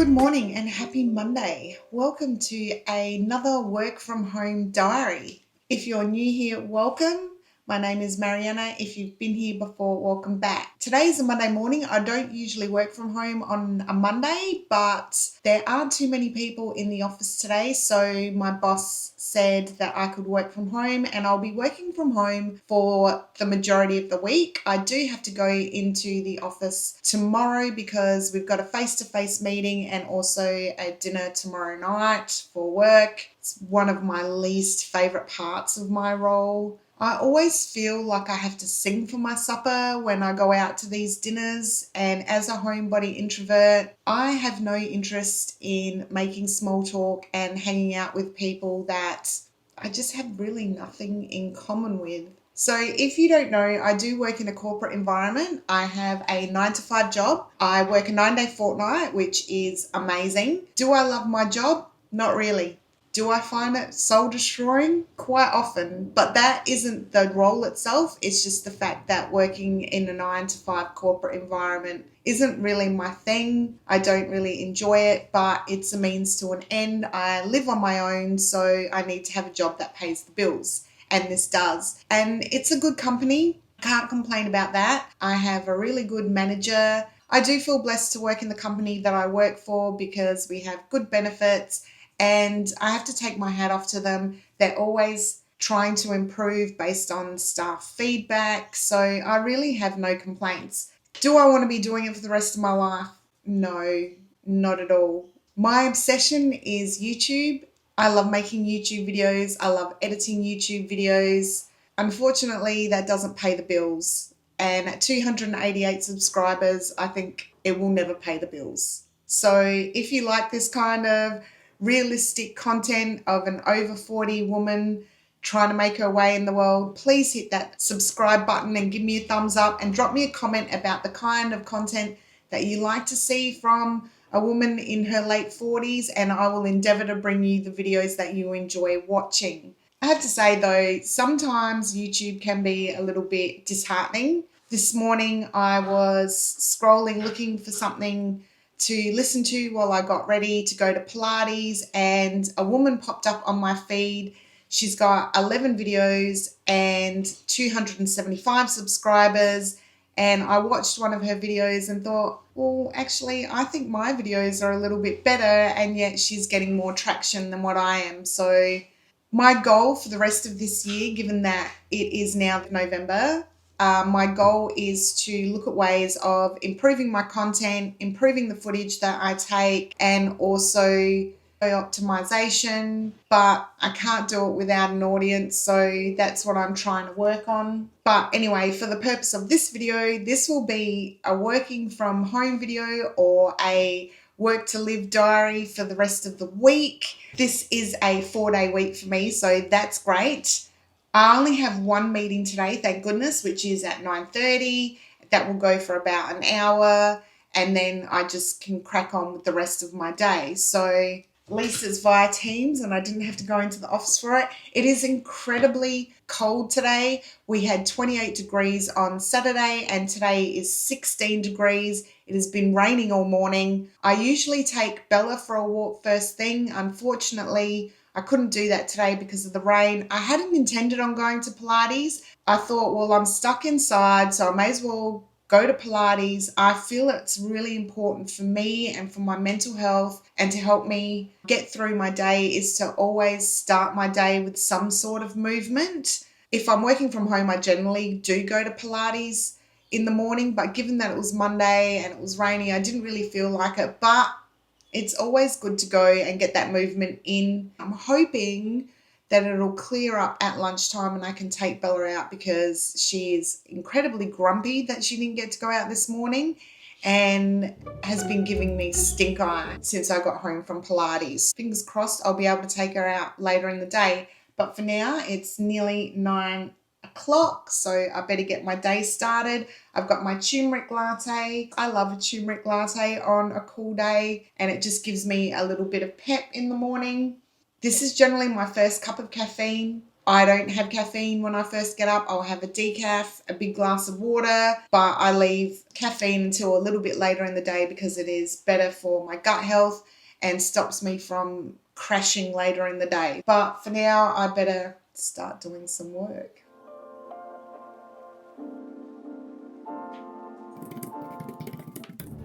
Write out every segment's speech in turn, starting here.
Good morning and happy Monday. Welcome to another work from home diary. If you're new here, welcome. My name is Mariana. If you've been here before, welcome back. Today is a Monday morning. I don't usually work from home on a Monday, but there aren't too many people in the office today. So my boss said that I could work from home and I'll be working from home for the majority of the week. I do have to go into the office tomorrow because we've got a face-to-face meeting and also a dinner tomorrow night for work. It's one of my least favorite parts of my role. I always feel like I have to sing for my supper when I go out to these dinners, and as a homebody introvert, I have no interest in making small talk and hanging out with people that I just have really nothing in common with. So if you don't know, I do work in a corporate environment. I have a 9 to 5 job. I work a 9-day fortnight, which is amazing. Do I love my job? Not really. Do I find it soul destroying? Quite often, but that isn't the role itself. It's just the fact that working in a 9 to 5 corporate environment isn't really my thing. I don't really enjoy it, but it's a means to an end. I live on my own, so I need to have a job that pays the bills, and this does. And it's a good company. Can't complain about that. I have a really good manager. I do feel blessed to work in the company that I work for because we have good benefits. And I have to take my hat off to them. They're always trying to improve based on staff feedback. So I really have no complaints. Do I want to be doing it for the rest of my life? No, not at all. My obsession is YouTube. I love making YouTube videos. I love editing YouTube videos. Unfortunately, that doesn't pay the bills. And at 288 subscribers, I think it will never pay the bills. So if you like this kind of realistic content of an over 40 woman trying to make her way in the world, please hit that subscribe button and give me a thumbs up and drop me a comment about the kind of content that you like to see from a woman in her late 40s, and I will endeavour to bring you the videos that you enjoy watching. I have to say though, sometimes YouTube can be a little bit disheartening. This morning I was scrolling looking for something to listen to while I got ready to go to Pilates, and a woman popped up on my feed. She's got 11 videos and 275 subscribers, and I watched one of her videos and thought, well, actually, I think my videos are a little bit better, and yet she's getting more traction than what I am. So my goal for the rest of this year, given that it is now November, my goal is to look at ways of improving my content, improving the footage that I take, and also optimization, but I can't do it without an audience, so that's what I'm trying to work on. But anyway, for the purpose of this video, this will be a working from home video or a work to live diary for the rest of the week. This is a 4-day week for me, so that's great. I only have one meeting today, thank goodness, which is at 9:30. That will go for about an hour, and then I just can crack on with the rest of my day. So at least it's via Teams and I didn't have to go into the office for it. It is incredibly cold today. We had 28 degrees on Saturday and today is 16 degrees. It has been raining all morning. I usually take Bella for a walk first thing. Unfortunately, I couldn't do that today because of the rain. I hadn't intended on going to Pilates. I thought, well, I'm stuck inside, so I may as well go to Pilates. I feel it's really important for me and for my mental health and to help me get through my day is to always start my day with some sort of movement. If I'm working from home, I generally do go to Pilates in the morning, but given that it was Monday and it was rainy, I didn't really feel like it. But it's always good to go and get that movement in. I'm hoping that it'll clear up at lunchtime and I can take Bella out because she is incredibly grumpy that she didn't get to go out this morning and has been giving me stink eye since I got home from Pilates. Fingers crossed I'll be able to take her out later in the day. But for now, it's nearly 9 o'clock, so I better get my day started. I've got my turmeric latte. I love a turmeric latte on a cool day and it just gives me a little bit of pep in the morning. This is generally my first cup of caffeine. I don't have caffeine when I first get up. I'll have a decaf, a big glass of water, but I leave caffeine until a little bit later in the day because it is better for my gut health and stops me from crashing later in the day. But for now, I better start doing some work.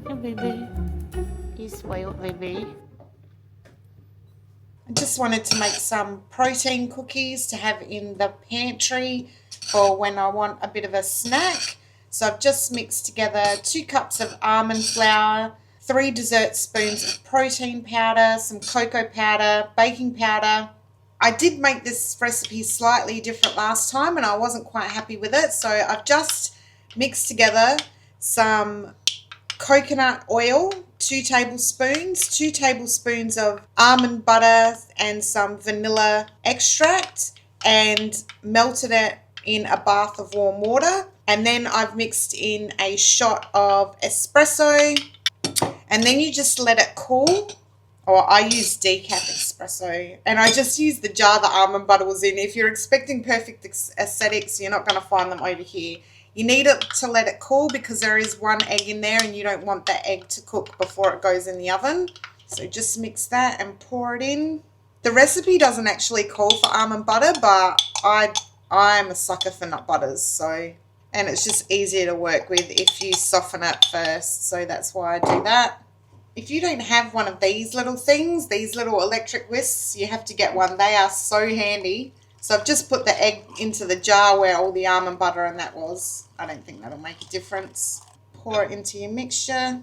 Hey, baby. You spoiled, baby. I just wanted to make some protein cookies to have in the pantry for when I want a bit of a snack. So I've just mixed together 2 cups of almond flour, 3 dessert spoons of protein powder, some cocoa powder, baking powder. I did make this recipe slightly different last time and I wasn't quite happy with it. So I've just mixed together some coconut oil, 2 tablespoons, 2 tablespoons of almond butter and some vanilla extract, and melted it in a bath of warm water. And then I've mixed in a shot of espresso, and then you just let it cool. Or I use decaf espresso, and I just use the jar the almond butter was in. If you're expecting perfect aesthetics, you're not going to find them over here. You need it to let it cool because there is 1 egg in there and you don't want that egg to cook before it goes in the oven. So just mix that and pour it in. The recipe doesn't actually call for almond butter, but I'm a sucker for nut butters, so, and it's just easier to work with if you soften it first. So that's why I do that. If you don't have one of these little things, these little electric whisks, you have to get one. They are so handy. So I've just put the egg into the jar where all the almond butter and that was. I don't think that'll make a difference. Pour it into your mixture.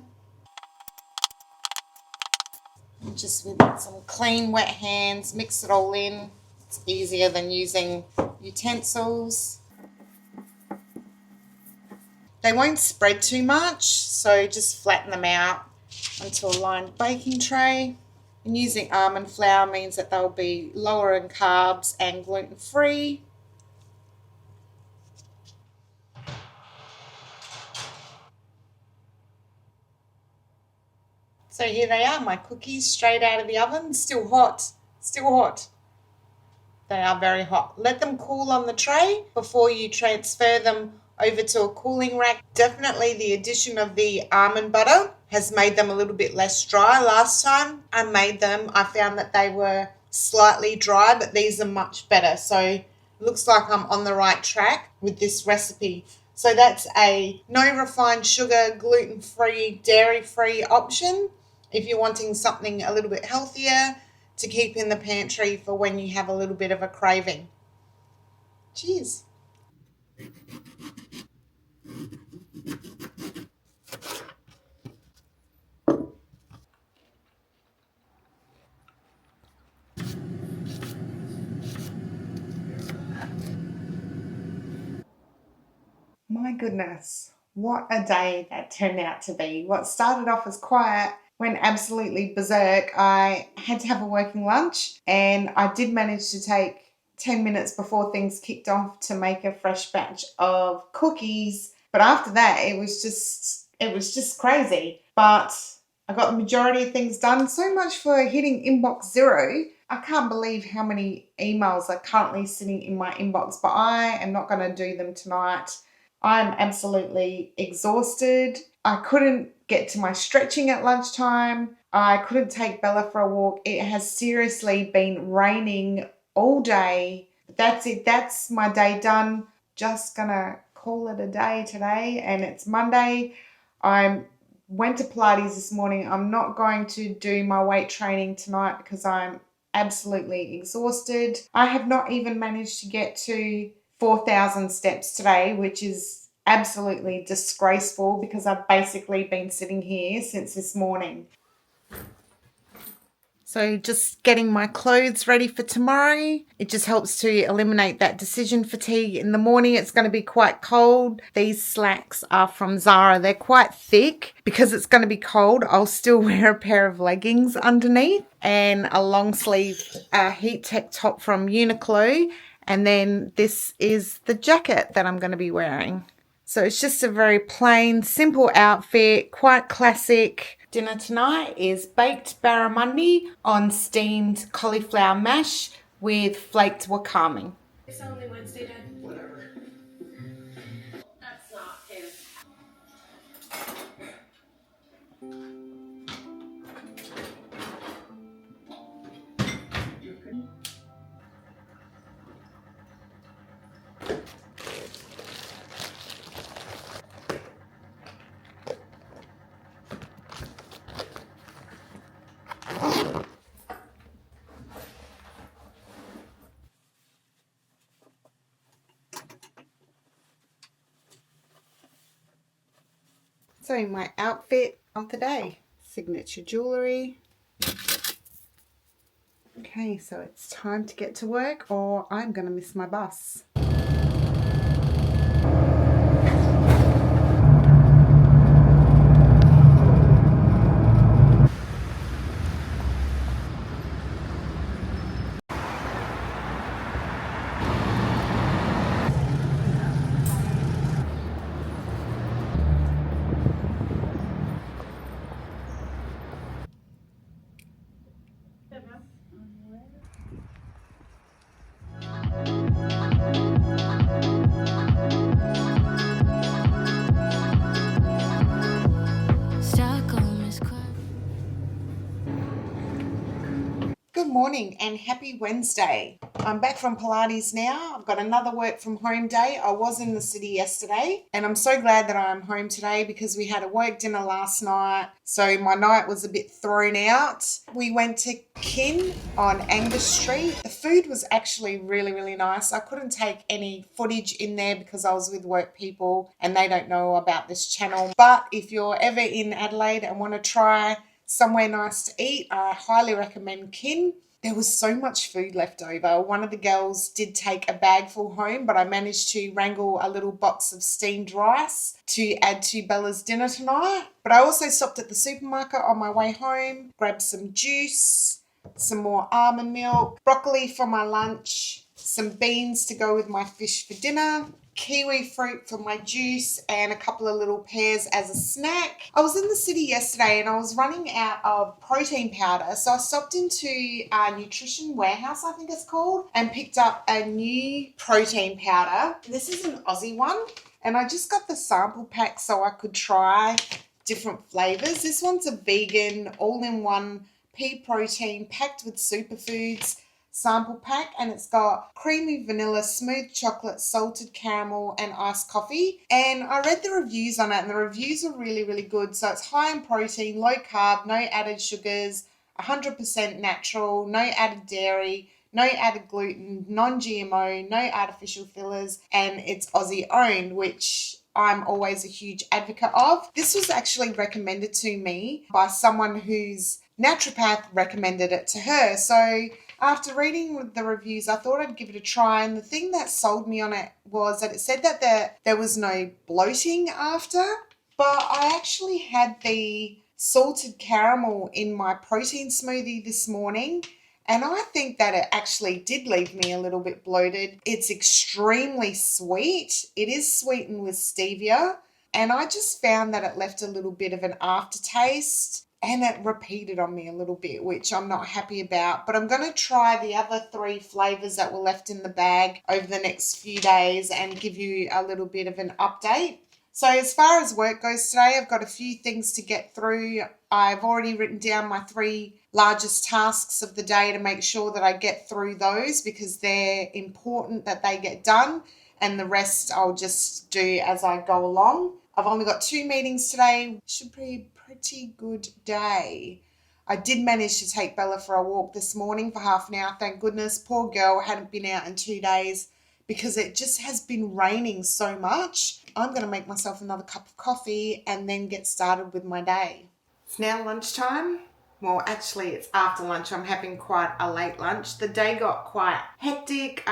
And just with some clean, wet hands, mix it all in. It's easier than using utensils. They won't spread too much, so just flatten them out onto a lined baking tray. And using almond flour means that they'll be lower in carbs and gluten-free. So here they are, my cookies straight out of the oven, still hot, still hot. They are very hot. Let them cool on the tray before you transfer them over to a cooling rack. Definitely the addition of the almond butter has made them a little bit less dry. Last time I made them, I found that they were slightly dry, but these are much better. So it looks like I'm on the right track with this recipe. So that's a no refined sugar, gluten-free, dairy-free option if you're wanting something a little bit healthier to keep in the pantry for when you have a little bit of a craving. Cheers. My goodness, what a day that turned out to be. What started off as quiet went absolutely berserk. I had to have a working lunch and I did manage to take 10 minutes before things kicked off to make a fresh batch of cookies. But after that, it was just crazy. But I got the majority of things done. So much for hitting inbox 0. I can't believe how many emails are currently sitting in my inbox, but I am not going to do them tonight. I'm absolutely exhausted. I couldn't get to my stretching at lunchtime. I couldn't take Bella for a walk. It has seriously been raining all day. That's it. That's my day done. Just gonna call it a day today, and it's Monday. I went to Pilates this morning. I'm not going to do my weight training tonight because I'm absolutely exhausted. I have not even managed to get to 4,000 steps today, which is absolutely disgraceful because I've basically been sitting here since this morning. So just getting my clothes ready for tomorrow. It just helps to eliminate that decision fatigue. In the morning, it's going to be quite cold. These slacks are from Zara. They're quite thick. Because it's going to be cold, I'll still wear a pair of leggings underneath and a long sleeve heat tech top from Uniqlo. And then this is the jacket that I'm going to be wearing. So it's just a very plain, simple outfit, quite classic. Dinner tonight is baked barramundi on steamed cauliflower mash with flaked wakame. It's only Wednesday, Dad. Whatever. That's not his. So my outfit of the day, signature jewellery. Okay, so it's time to get to work or I'm going to miss my bus. Good morning and happy Wednesday. I'm back from Pilates now. I've got another work from home day. I was in the city yesterday and I'm so glad that I'm home today because we had a work dinner last night. So my night was a bit thrown out. We went to Kin on Angus Street. The food was actually really, really nice. I couldn't take any footage in there because I was with work people and they don't know about this channel. But if you're ever in Adelaide and want to try somewhere nice to eat, I highly recommend Kin. There was so much food left over. One of the girls did take a bag full home, but I managed to wrangle a little box of steamed rice to add to Bella's dinner tonight. But I also stopped at the supermarket on my way home, grabbed some juice, some more almond milk, broccoli for my lunch, some beans to go with my fish for dinner, kiwi fruit for my juice, and a couple of little pears as a snack. I was in the city yesterday and I was running out of protein powder, so I stopped into Nutrition Warehouse, I think it's called, and picked up a new protein powder. This is an Aussie one and I just got the sample pack so I could try different flavors. This one's a vegan all-in-one pea protein packed with superfoods sample pack, and it's got creamy vanilla, smooth chocolate, salted caramel and iced coffee. And I read the reviews on it and the reviews are really, really good. So it's high in protein, low carb, no added sugars, 100% natural, no added dairy, no added gluten, non-GMO, no artificial fillers, and it's Aussie owned, which I'm always a huge advocate of. This was actually recommended to me by someone whose naturopath recommended it to her. So after reading the reviews, I thought I'd give it a try. And the thing that sold me on it was that it said that there was no bloating after. But I actually had the salted caramel in my protein smoothie this morning. And I think that it actually did leave me a little bit bloated. It's extremely sweet. It is sweetened with stevia. And I just found that it left a little bit of an aftertaste. And it repeated on me a little bit, which I'm not happy about. But I'm going to try the other 3 flavours that were left in the bag over the next few days and give you a little bit of an update. So as far as work goes today, I've got a few things to get through. I've already written down my 3 largest tasks of the day to make sure that I get through those because they're important that they get done. And the rest I'll just do as I go along. I've only got 2 meetings today. Should be a pretty good day. I did manage to take Bella for a walk this morning for half an hour, thank goodness. Poor girl hadn't been out in 2 days because it just has been raining so much. I'm going to make myself another cup of coffee and then get started with my day. It's now lunchtime. Well, actually, it's after lunch. I'm having quite a late lunch. The day got quite hectic.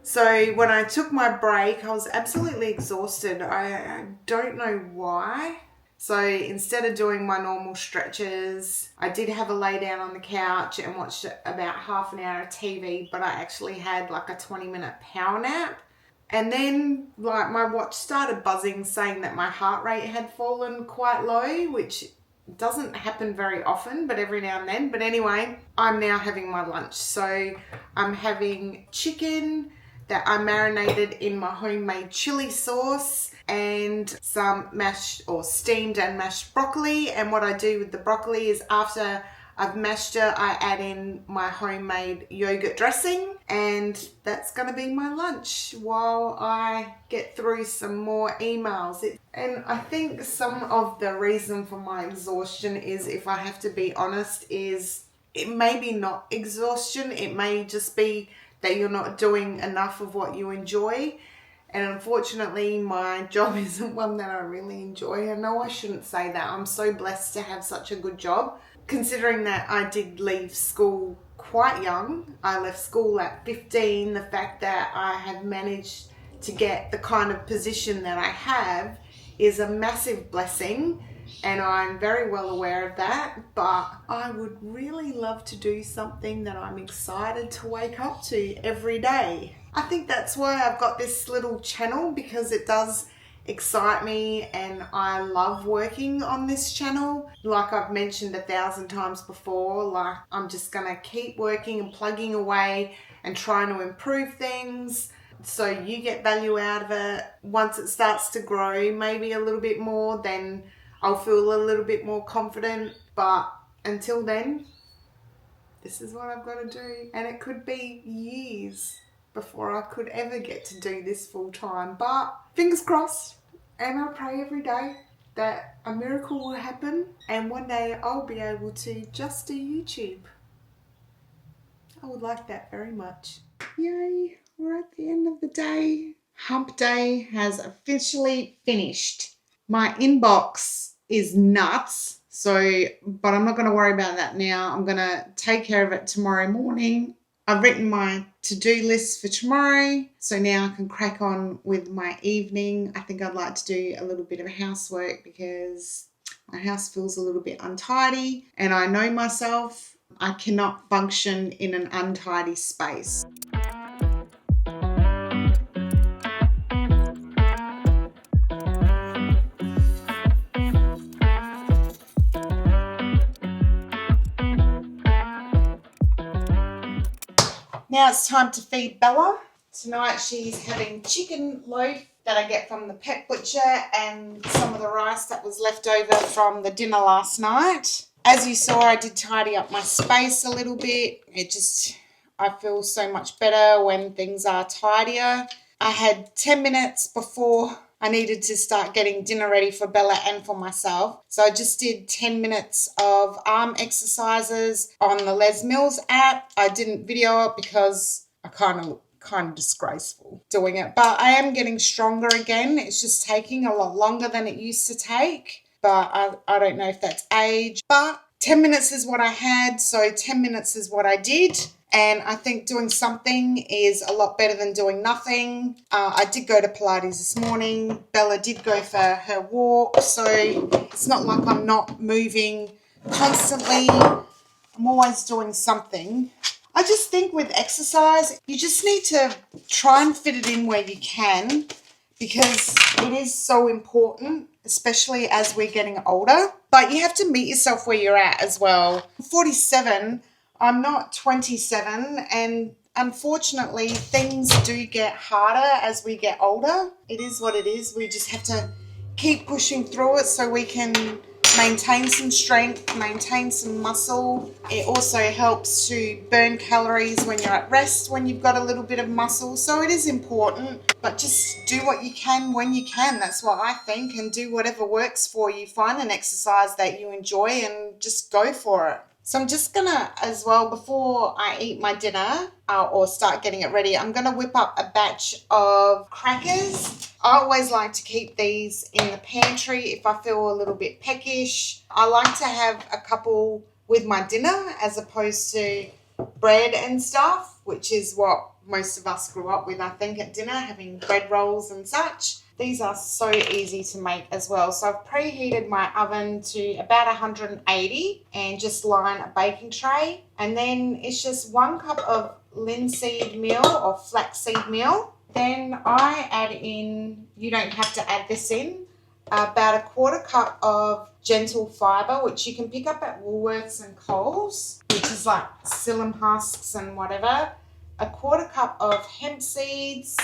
So when I took my break, I was absolutely exhausted. I don't know why. So instead of doing my normal stretches, I did have a lay down on the couch and watched about half an hour of TV, but I actually had like a 20-minute power nap. And then like my watch started buzzing saying that my heart rate had fallen quite low, which doesn't happen very often, but every now and then. But anyway, I'm now having my lunch. So I'm having chicken, that I marinated in my homemade chili sauce and some mashed or steamed and mashed broccoli. And what I do with the broccoli is after I've mashed it, I add in my homemade yogurt dressing, and that's going to be my lunch while I get through some more emails. And I think some of the reason for my exhaustion is, if I have to be honest, is it may be not exhaustion. It may just be that you're not doing enough of what you enjoy. And unfortunately, my job isn't one that I really enjoy. I know I shouldn't say that. I'm so blessed to have such a good job, considering that I did leave school quite young. I left school at 15. The fact that I have managed to get the kind of position that I have is a massive blessing, and I'm very well aware of that. But I would really love to do something that I'm excited to wake up to every day. I think that's why I've got this little channel, because it does excite me and I love working on this channel. Like I've mentioned 1,000 times before, like I'm just gonna keep working and plugging away and trying to improve things so you get value out of it. Once it starts to grow maybe a little bit more, then I'll feel a little bit more confident. But until then, this is what I've got to do, and it could be years before I could ever get to do this full time. But fingers crossed, and I pray every day that a miracle will happen and one day I'll be able to just do YouTube. I would like that very much. Yay, we're at the end of the day. Hump day has officially finished. My inbox is nuts, but I'm not going to worry about that now. I'm going to take care of it tomorrow morning. I've written my to-do list for tomorrow, so now I can crack on with my evening. I think I'd like to do a little bit of housework because my house feels a little bit untidy, and I know myself, I cannot function in an untidy space. Now it's time to feed Bella. Tonight she's having chicken loaf that I get from the pet butcher and some of the rice that was left over from the dinner last night. As you saw, I did tidy up my space a little bit. I feel so much better when things are tidier. I had 10 minutes before I needed to start getting dinner ready for Bella and for myself. So I just did 10 minutes of arm exercises on the Les Mills app. I didn't video it because I kind of disgraceful doing it. But I am getting stronger again. It's just taking a lot longer than it used to take. But I don't know if that's age. But 10 minutes is what I had, so 10 minutes is what I did. And I think doing something is a lot better than doing nothing. I did go to Pilates this morning. Bella did go for her walk. So it's not like I'm not moving constantly. I'm always doing something. I just think with exercise, you just need to try and fit it in where you can, because it is so important, especially as we're getting older. But you have to meet yourself where you're at as well. I'm 47. I'm not 27, and unfortunately things do get harder as we get older. It is what it is. We just have to keep pushing through it so we can maintain some strength, maintain some muscle. It also helps to burn calories when you're at rest, when you've got a little bit of muscle. So it is important, but just do what you can when you can. That's what I think, and do whatever works for you. Find an exercise that you enjoy and just go for it. So I'm just gonna, as well, before I eat my dinner or start getting it ready, I'm gonna whip up a batch of crackers. I always like to keep these in the pantry if I feel a little bit peckish. I like to have a couple with my dinner as opposed to bread and stuff, which is what most of us grew up with, I think, at dinner, having bread rolls and such. These are so easy to make as well. So I've preheated my oven to about 180 and just line a baking tray. And then it's just 1 cup of linseed meal or flaxseed meal. Then I add in, you don't have to add this in, about 1/4 cup of gentle fibre, which you can pick up at Woolworths and Coles, which is like psyllium husks and whatever. a 1/4 cup of hemp seeds,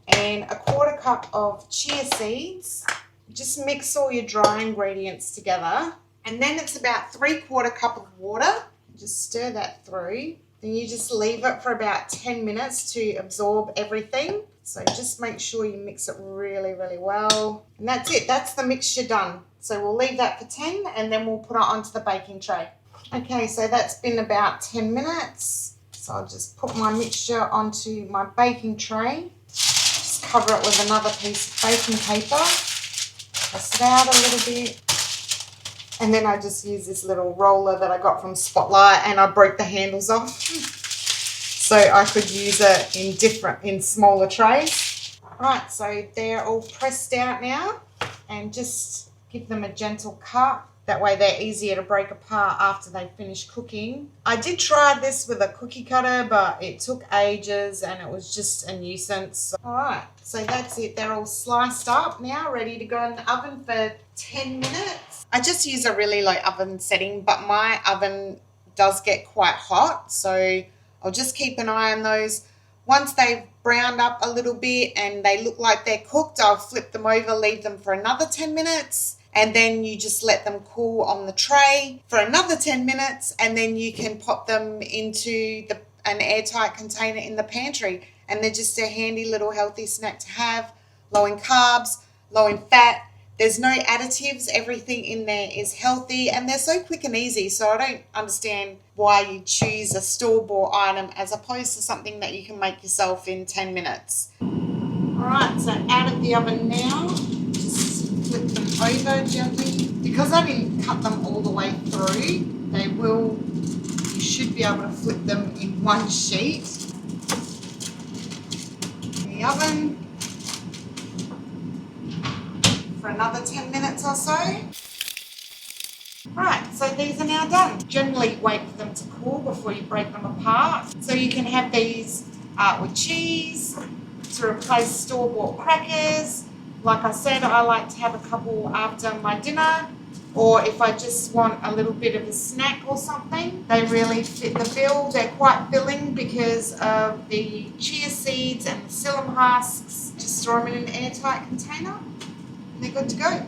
and a 1/4 cup of chia seeds. Just mix all your dry ingredients together. And then it's about 3/4 cup of water. Just stir that through. Then you just leave it for about 10 minutes to absorb everything. So just make sure you mix it really, really well. And that's it. That's the mixture done. So we'll leave that for 10 and then we'll put it onto the baking tray. Okay, so that's been about 10 minutes. So I'll just put my mixture onto my baking tray. Just cover it with another piece of baking paper. Press it out a little bit. And then I just use this little roller that I got from Spotlight and I broke the handles off. So I could use it in smaller trays. Right, so they're all pressed out now and just give them a gentle cut. That way they're easier to break apart after they finish cooking. I did try this with a cookie cutter, but it took ages and it was just a nuisance. All right, so that's it. They're all sliced up now, ready to go in the oven for 10 minutes. I just use a really low oven setting, but my oven does get quite hot, so I'll just keep an eye on those. Once they've browned up a little bit and they look like they're cooked, I'll flip them over, leave them for another 10 minutes. And then you just let them cool on the tray for another 10 minutes, and then you can pop them into an airtight container in the pantry. And they're just a handy little healthy snack to have, low in carbs, low in fat. There's no additives. Everything in there is healthy, and they're so quick and easy. So I don't understand why you choose a store-bought item as opposed to something that you can make yourself in 10 minutes. All right, so out of the oven now. Flip them over gently. Because I didn't cut them all the way through, you should be able to flip them in one sheet. In the oven for another 10 minutes or so. Right, so these are now done. Generally wait for them to cool before you break them apart. So you can have these with cheese to replace store-bought crackers. Like I said, I like to have a couple after my dinner, or if I just want a little bit of a snack or something. They really fit the bill. They're quite filling because of the chia seeds and the psyllium husks. Just store them in an airtight container and they're good to go.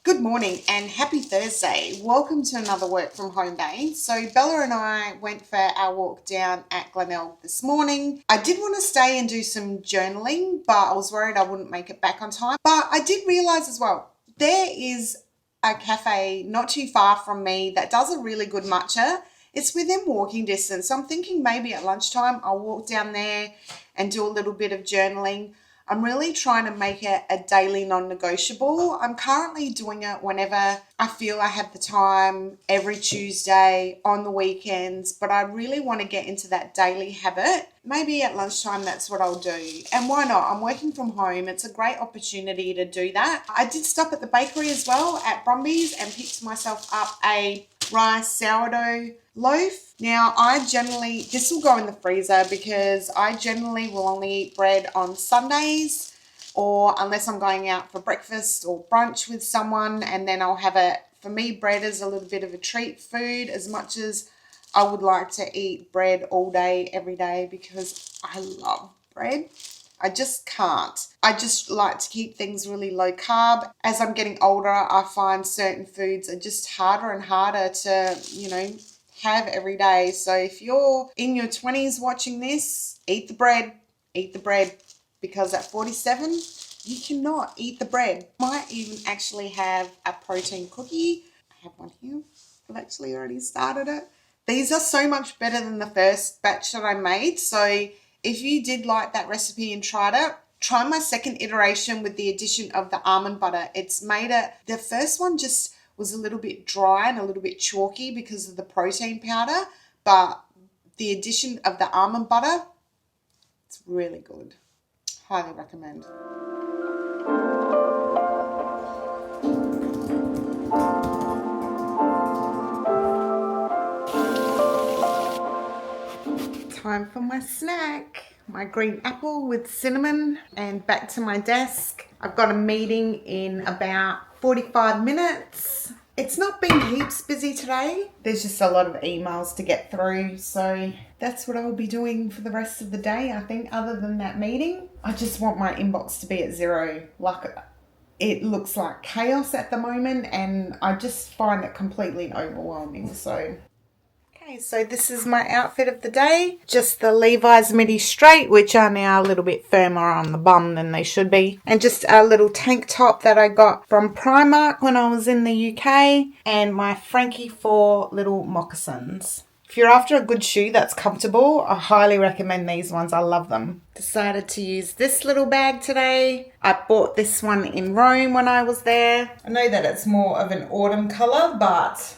Good morning and happy Thursday. Welcome to another work from home day. So Bella and I went for our walk down at Glenelg this morning. I did want to stay and do some journaling, but I was worried I wouldn't make it back on time. But I did realise as well, there is a cafe not too far from me that does a really good matcha. It's within walking distance. So I'm thinking maybe at lunchtime I'll walk down there and do a little bit of journaling. I'm really trying to make it a daily non-negotiable. I'm currently doing it whenever I feel I have the time, every Tuesday, on the weekends, but I really want to get into that daily habit. Maybe at lunchtime that's what I'll do. And why not? I'm working from home. It's a great opportunity to do that. I did stop at the bakery as well at Brumby's and picked myself up a rice sourdough loaf. Now this will go in the freezer because I generally will only eat bread on Sundays, or unless I'm going out for breakfast or brunch with someone, and then I'll have it. For me, bread is a little bit of a treat food, as much as I would like to eat bread all day, every day, because I love bread. I just can't. I just like to keep things really low carb. As I'm getting older, I find certain foods are just harder and harder to, have every day. So if you're in your 20s watching this, eat the bread, because at 47, you cannot eat the bread. Might even actually have a protein cookie. I have one here. I've actually already started it. These are so much better than the first batch that I made. So if you did like that recipe and tried it, try my second iteration with the addition of the almond butter. It's made it, the first one just was a little bit dry and a little bit chalky because of the protein powder, but the addition of the almond butter, it's really good. Highly recommend. Time for my snack. my green apple with cinnamon, and back to my desk. I've got a meeting in about 45 minutes. It's not been heaps busy today. There's just a lot of emails to get through, so that's what I'll be doing for the rest of the day, I think, other than that meeting. I just want my inbox to be at zero. Like, it looks like chaos at the moment, and I just find it completely overwhelming, so... Okay, so this is my outfit of the day. Just the Levi's midi straight, which are now a little bit firmer on the bum than they should be. And just a little tank top that I got from Primark when I was in the UK. And my Frankie 4 little moccasins. If you're after a good shoe that's comfortable, I highly recommend these ones. I love them. Decided to use this little bag today. I bought this one in Rome when I was there. I know that it's more of an autumn colour, but...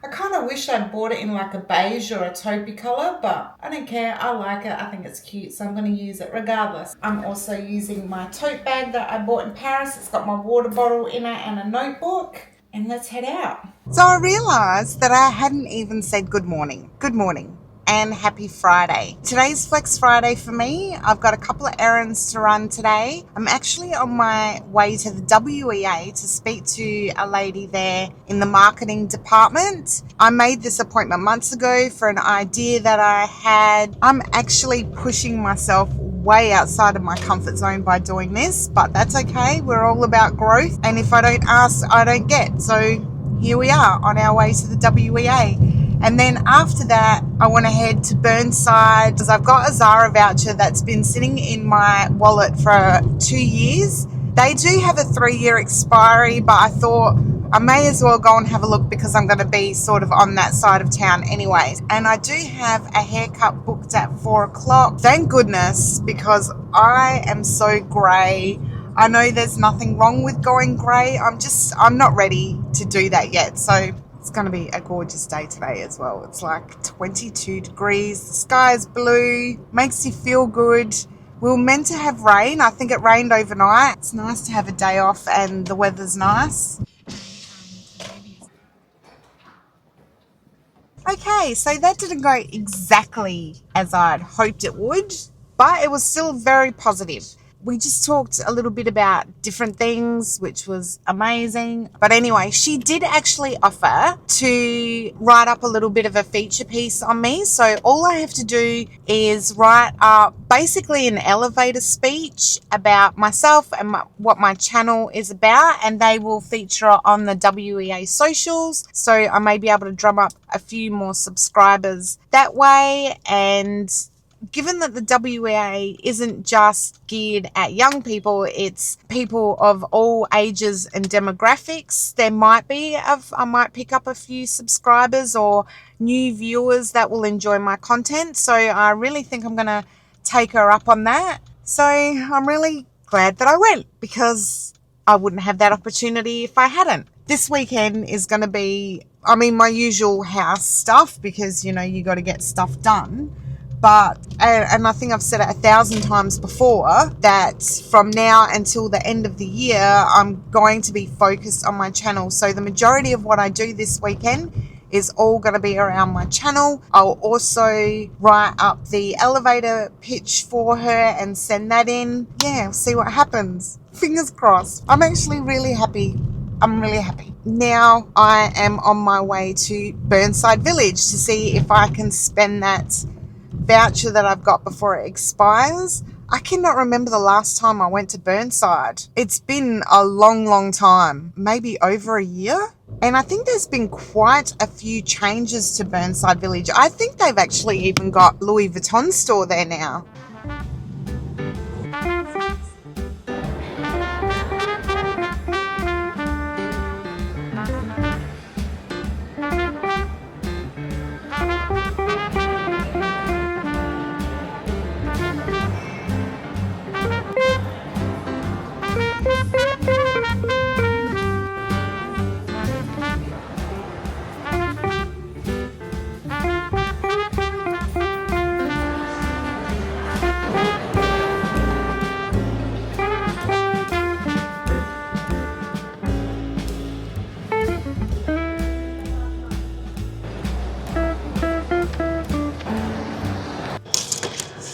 I kind of wish I'd bought it in like a beige or a taupey colour, but I don't care. I like it. I think it's cute, so I'm going to use it regardless. I'm also using my tote bag that I bought in Paris. It's got my water bottle in it and a notebook. And let's head out. So I realised that I hadn't even said good morning. Good morning. And happy Friday. Today's Flex Friday for me. I've got a couple of errands to run today. I'm actually on my way to the WEA to speak to a lady there in the marketing department. I made this appointment months ago for an idea that I had. I'm actually pushing myself way outside of my comfort zone by doing this, but that's okay. We're all about growth, and if I don't ask, I don't get. So here we are on our way to the WEA. And then after that, I want to head to Burnside because I've got a Zara voucher that's been sitting in my wallet for 2 years. They do have a 3-year expiry, but I thought I may as well go and have a look because I'm going to be sort of on that side of town anyways. And I do have a haircut booked at 4 o'clock. Thank goodness, because I am so grey. I know there's nothing wrong with going grey. I'm not ready to do that yet. So it's going to be a gorgeous day today as well. It's like 22 degrees. The sky is blue. Makes you feel good. We were meant to have rain. I think it rained overnight. It's nice to have a day off and the weather's nice. Okay, so that didn't go exactly as I'd hoped it would, but it was still very positive. We just talked a little bit about different things, which was amazing. But anyway, she did actually offer to write up a little bit of a feature piece on me. So all I have to do is write up basically an elevator speech about myself and what my channel is about, and they will feature on the WEA socials. So I may be able to drum up a few more subscribers that way. And given that the WEA isn't just geared at young people, it's people of all ages and demographics, I might pick up a few subscribers or new viewers that will enjoy my content. So I really think I'm going to take her up on that. So I'm really glad that I went, because I wouldn't have that opportunity if I hadn't. This weekend is going to be, my usual house stuff, because, you got to get stuff done. But, and I think I've said it 1,000 times before, that from now until the end of the year, I'm going to be focused on my channel. So the majority of what I do this weekend is all going to be around my channel. I'll also write up the elevator pitch for her and send that in. Yeah, see what happens. Fingers crossed. I'm actually really happy. I'm really happy. Now I am on my way to Burnside Village to see if I can spend that voucher that I've got before it expires. I cannot remember the last time I went to Burnside. It's been a long time, maybe over a year. And I think there's been quite a few changes to Burnside Village. I think they've actually even got Louis Vuitton store there now.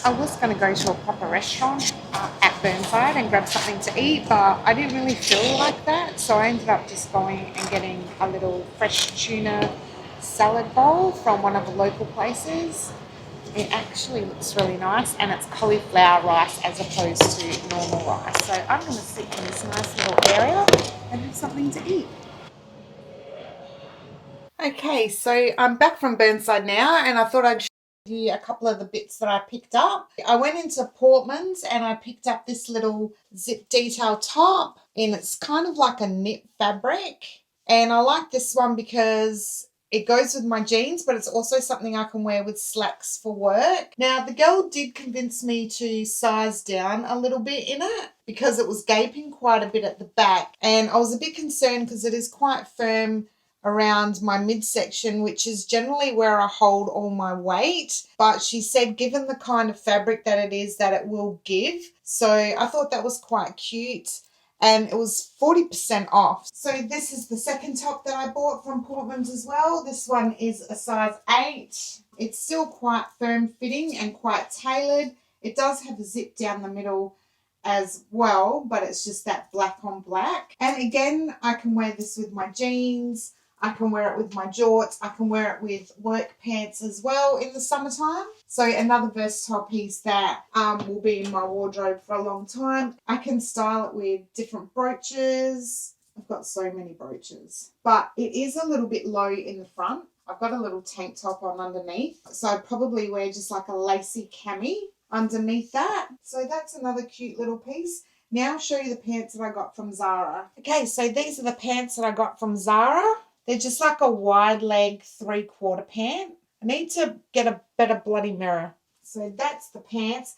I was going to go to a proper restaurant at Burnside and grab something to eat, but I didn't really feel like that, so I ended up just going and getting a little fresh tuna salad bowl from one of the local places. It actually looks really nice, and it's cauliflower rice as opposed to normal rice. So I'm going to sit in this nice little area and have something to eat. Okay, so I'm back from Burnside now, and I thought I'd show you a couple of the bits that I picked up. I went into Portman's and I picked up this little zip detail top, and it's kind of like a knit fabric. And I like this one because it goes with my jeans, but it's also something I can wear with slacks for work. Now, the girl did convince me to size down a little bit in it because it was gaping quite a bit at the back. And I was a bit concerned because it is quite firm around my midsection, which is generally where I hold all my weight. But she said, given the kind of fabric that it is, that it will give. So I thought that was quite cute. And it was 40% off. So this is the second top that I bought from Portman's as well. This one is a size 8. It's still quite firm fitting and quite tailored. It does have a zip down the middle as well, but it's just that black on black. And again, I can wear this with my jeans. I can wear it with my jorts. I can wear it with work pants as well in the summertime. So another versatile piece that will be in my wardrobe for a long time. I can style it with different brooches. I've got so many brooches. But it is a little bit low in the front. I've got a little tank top on underneath. So I'd probably wear just like a lacy cami underneath that. So that's another cute little piece. Now I'll show you the pants that I got from Zara. Okay, so these are the pants that I got from Zara. They're just like a wide leg 3/4 pant. I need to get a better bloody mirror. So that's the pants.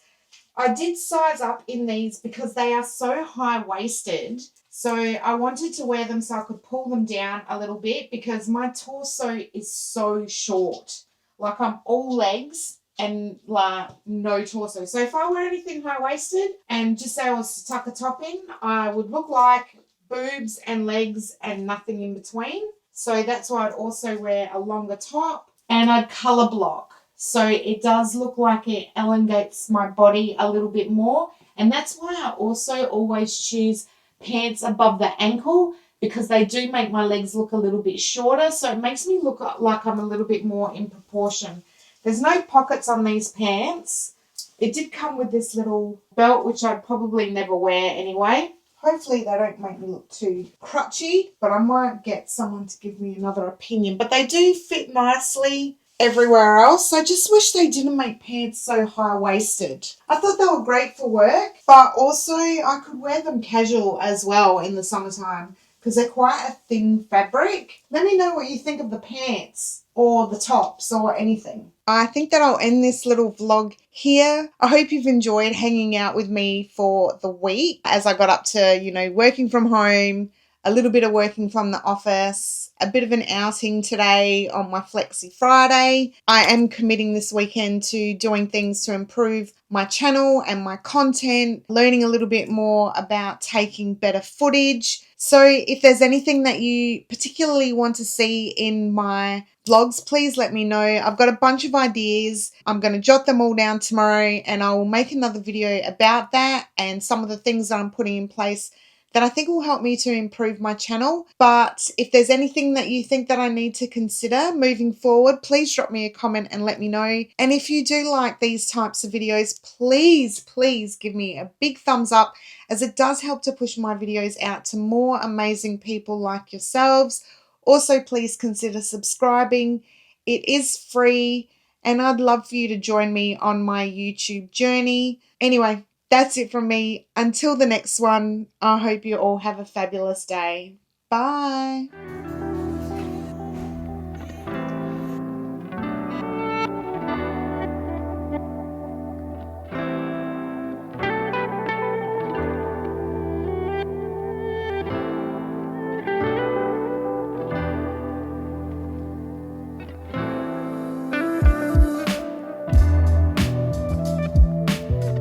I did size up in these because they are so high-waisted. So I wanted to wear them so I could pull them down a little bit because my torso is so short. Like I'm all legs and like no torso. So if I wear anything high-waisted and just say I was to tuck a top in, I would look like boobs and legs and nothing in between. So that's why I'd also wear a longer top and I'd colour block. So it does look like it elongates my body a little bit more. And that's why I also always choose pants above the ankle because they do make my legs look a little bit shorter. So it makes me look like I'm a little bit more in proportion. There's no pockets on these pants. It did come with this little belt, which I'd probably never wear anyway. Hopefully they don't make me look too crutchy, but I might get someone to give me another opinion. But they do fit nicely everywhere else. I just wish they didn't make pants so high-waisted. I thought they were great for work, but also I could wear them casual as well in the summertime because they're quite a thin fabric. Let me know what you think of the pants or the tops or anything. I think that I'll end this little vlog here. I hope you've enjoyed hanging out with me for the week as I got up to, working from home, a little bit of working from the office, a bit of an outing today on my Flexi Friday. I am committing this weekend to doing things to improve my channel and my content, learning a little bit more about taking better footage. So if there's anything that you particularly want to see in my vlogs, please let me know. I've got a bunch of ideas. I'm going to jot them all down tomorrow and I will make another video about that and some of the things that I'm putting in place that I think will help me to improve my channel. But if there's anything that you think that I need to consider moving forward, please drop me a comment and let me know. And if you do like these types of videos, please give me a big thumbs up as it does help to push my videos out to more amazing people like yourselves. Also, please consider subscribing. It is free and I'd love for you to join me on my YouTube journey. Anyway, that's it from me. Until the next one, I hope you all have a fabulous day. Bye.